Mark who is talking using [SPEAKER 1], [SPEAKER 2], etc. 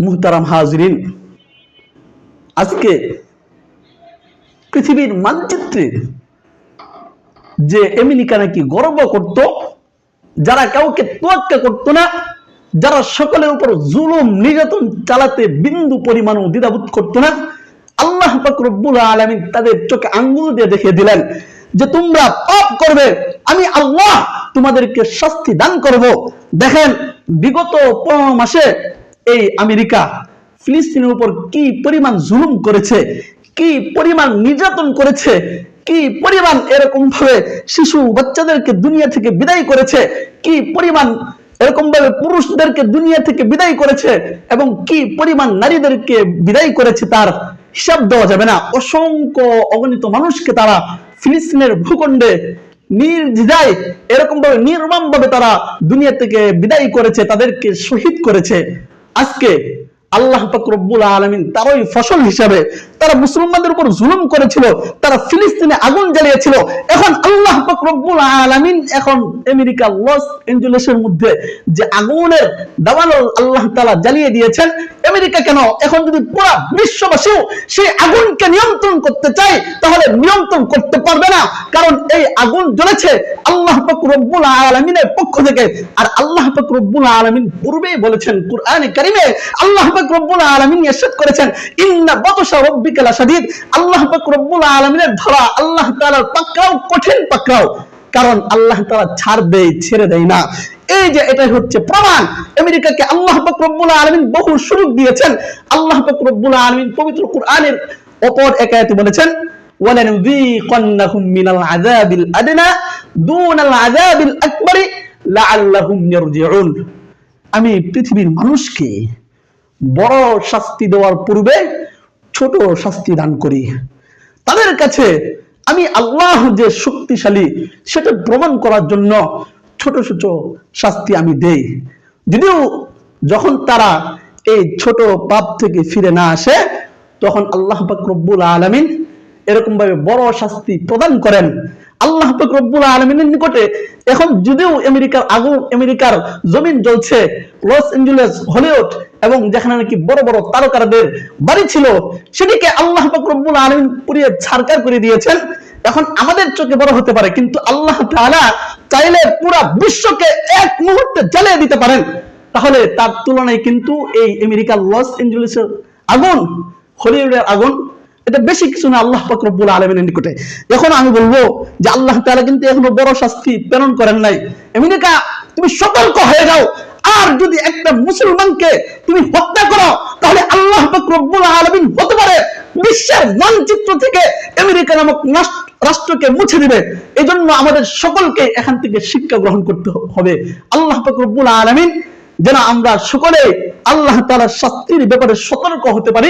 [SPEAKER 1] মুহতারাম হাজরিন, আজকে পৃথিবীর মানচিত্রে যে আমেরিকা নাকি গর্ব করত, যারা কাউকে তোয়াক্কা করত না, যারা সকলের উপর জুলুম নির্যাতন চালাতে বিন্দু পরিমাণও দ্বিধাবোধ করত না, আল্লাহ পাক রব্বুল আলামিন তাদের চোখে আঙ্গুল দিয়ে দেখিয়ে দিলেন যে তোমরা পাপ করবে, আমি আল্লাহ তোমাদেরকে শাস্তি দান করব। দেখেন বিগত 15 মাসে এই আমেরিকা ফিলিস্তিনের উপর কি পরিমাণ জুলুম করেছে, কি পরিমাণ নির্যাতন করেছে, কি পরিমাণ এরকম ভাবে শিশু বাচ্চাদেরকে দুনিয়া থেকে বিদায় করেছে, কি পরিমাণ এরকম ভাবে পুরুষদেরকে দুনিয়া থেকে বিদায় করেছে, এবং কি পরিমাণ নারীদেরকে বিদায় করেছে তার হিসাব দেওয়া যাবে না। অসংখ্য অগণিত মানুষকে তারা ফিলিস্তিনের ভূখণ্ডে নির্দ্বিধায় এরকম ভাবে নির্মম ভাবে তারা দুনিয়া থেকে বিদায় করেছে, তাদেরকে শহীদ করেছে। আজকে আল্লাহ পাক রব্বুল আলামিন তারই ফসল হিসাবে তারা মুসলমানদের উপর জুলুম করেছিল, তারা ফিলিস্তিনে আগুন জ্বালিয়েছিল। এখন আল্লাহ পাক রব্বুল আলামিন এখন আমেরিকা লস এঞ্জেলেসের মধ্যে যে আগুনের দাবানল আল্লাহ তাআলা জ্বালিয়ে দিয়েছেন, আমেরিকা কেন এখন যদি পুরো বিশ্ববাসী সেই আগুনকে নিয়ন্ত্রণ করতে চায় তাহলে নিয়ন্ত্রণ করতে পারবে না, কারণ এই আগুন জ্বলেছে আল্লাহ পাক রব্বুল আলামিনের পক্ষ থেকে। আর আল্লাহ পাক রব্বুল আলামিন পূর্বেই বলেছেন কুরআনে কারীমে, আল্লাহ পাক রব্বুল আলামিন ইরশাদ করেছেন ইন্না বাতশা রাব্বিকা লাশাদীদ। আল্লাহ পাক রব্বুল আলামিনের ধরা, আল্লাহ তাআলার পাকড়াও কঠিন পাকড়াও, কারণ আল্লাহ তাআলা ছাড়বে ছেড়ে দেয় না। এই যে এটাই হচ্ছে প্রমাণ। আমেরিকাকে আল্লাহ পাক রব্বুল আলামিন বহু সুযোগ দিয়েছেন। আল্লাহ পাক রব্বুল আলামিন পবিত্র কুরআনের অপর এক আয়াতে বলেছেন ওয়ালানুযীকান্নাহুম মিনাল আযাবিল আদনা দুনাল আযাবিল আকবারি লাআল্লাহুম ইয়ারজিউন। আমি পৃথিবীর মানুষকে বড় শাস্তি দেওয়ার পূর্বে ছোট শাস্তি দান করি। তাদের কাছে আমি আল্লাহ যে শক্তিশালী সেটা প্রমাণ করার জন্য ছোট ছোট শাস্তি আমি দেই। যদিও যখন তারা এই ছোট পাপ থেকে ফিরে না আসে তখন আল্লাহ পাক রব্বুল আলামিন এরকম ভাবে বড় শাস্তি প্রদান করেন। আল্লাহ পাক রব্বুল আলামিনের নিকটে এখন যদিও আমেরিকার জমিন জ্বলছে, লস এঞ্জেলেস, হলিউড এবং যেখানে নাকি বড় বড় তারকাদের বাড়ি ছিল সেটিকে আল্লাহ পাক রব্বুল আলামিন পুড়িয়ে ছারখার করে দিয়েছেন। এখন আমাদের চোখে বড় হতে পারে, কিন্তু আল্লাহ তাআলা চাইলে পুরো বিশ্বকে এক মুহূর্তে জ্বালিয়ে দিতে পারেন। তাহলে তার তুলনায় কিন্তু এই আমেরিকার লস এঞ্জেলেসের আগুন, হলিউডের আগুন, এটা বেশি কিছু না আল্লাহ পাক রব্বুল আলামিনের নিকটে। এখন আমি বলবো যে আল্লাহ তাআলা কিন্তু এখনো বড় শাস্তি প্রেরণ করেন নাই। আমেরিকা তুমি সতর্ক হয়ে যাও, আর যদি একটা মুসলমানকে তুমি হত্যা করো তাহলে আল্লাহ পাক রব্বুল আলামিন হতে পারে বিশ্বের মানচিত্র থেকে আমেরিকা নামক রাষ্ট্রকে মুছে দিবে। এজন্য আমাদের সকলকে এখান থেকে শিক্ষা গ্রহণ করতে হবে। আল্লাহ পাক রব্বুল আলামিন যেন আমরা সকলে আল্লাহ তাআলার শাস্তির ব্যাপারে সতর্ক হতে পারি।